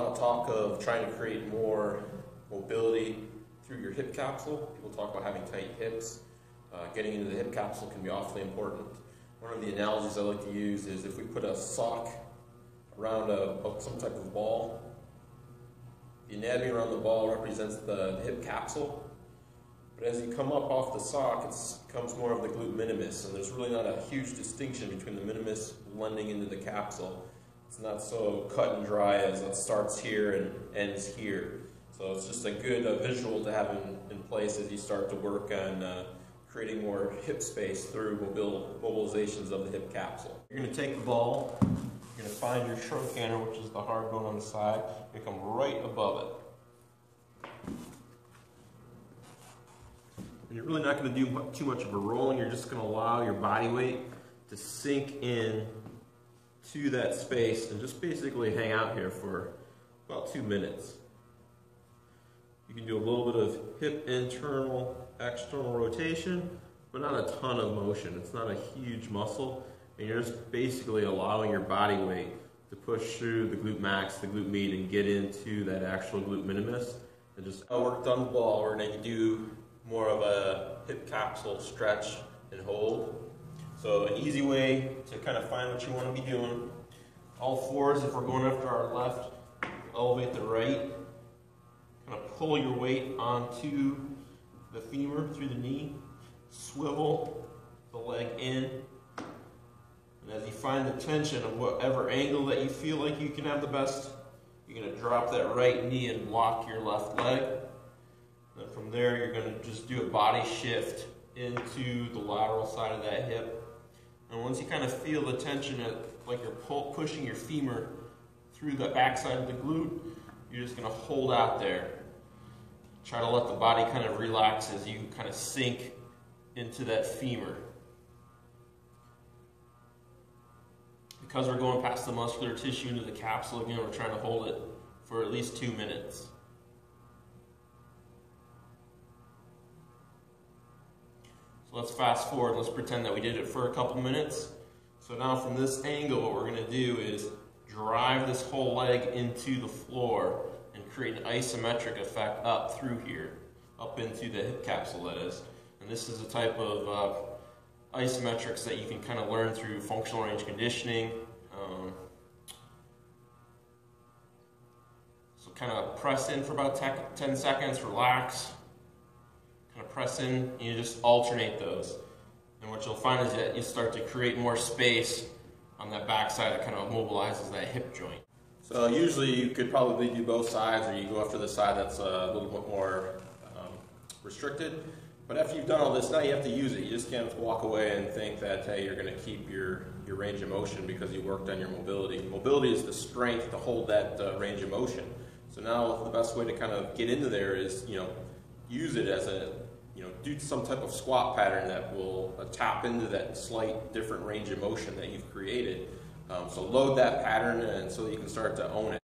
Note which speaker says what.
Speaker 1: lot of talk of trying to create more mobility through your hip capsule. People talk about having tight hips. Getting into the hip capsule can be awfully important. One of the analogies I like to use is if we put a sock around some type of ball, the anatomy around the ball represents the hip capsule. But as you come up off the sock, it becomes more of the glute minimus, and there's really not a huge distinction between the minimus blending into the capsule. It's not so cut and dry as it starts here and ends here. So it's just a good visual to have in place as you start to work on creating more hip space through mobilizations of the hip capsule. You're going to take the ball, you're going to find your truncator, which is the hard bone on the side, and come right above it. And you're really not going to do too much of a rolling, you're just going to allow your body weight to sink in to that space and just basically hang out here for about 2 minutes. You can do a little bit of hip internal, external rotation, but not a ton of motion. It's not a huge muscle, and you're just basically allowing your body weight to push through the glute max, the glute med, and get into that actual glute minimus. And just worked on the ball, we're going to do more of a hip capsule stretch and hold. So an easy way to kind of find what you want to be doing. All fours, if we're going after our left, elevate the right. Kind of pull your weight onto the femur through the knee. Swivel the leg in. And as you find the tension of whatever angle that you feel like you can have the best, you're going to drop that right knee and block your left leg. And from there, you're going to just do a body shift into the lateral side of that hip. And once you kind of feel the tension, like you're pushing your femur through the backside of the glute, you're just going to hold out there. Try to let the body kind of relax as you kind of sink into that femur. Because we're going past the muscular tissue into the capsule, again, we're trying to hold it for at least 2 minutes. Let's fast forward. Let's pretend that we did it for a couple minutes. So now from this angle, what we're going to do is drive this whole leg into the floor and create an isometric effect up through here, up into the hip capsule, that is. And this is a type of isometrics that you can kind of learn through functional range conditioning. So kind of press in for about 10 seconds, relax. Kind of press in, and you just alternate those. And what you'll find is that you start to create more space on that back side that kind of mobilizes that hip joint. So usually you could probably do both sides, or you go after the side that's a little bit more restricted. But after you've done all this, now you have to use it. You just can't walk away and think that, hey, you're going to keep your range of motion because you worked on your mobility. Mobility is the strength to hold that range of motion. So now the best way to kind of get into there is, use it as a, do some type of squat pattern that will tap into that slight different range of motion that you've created. So load that pattern and so that you can start to own it.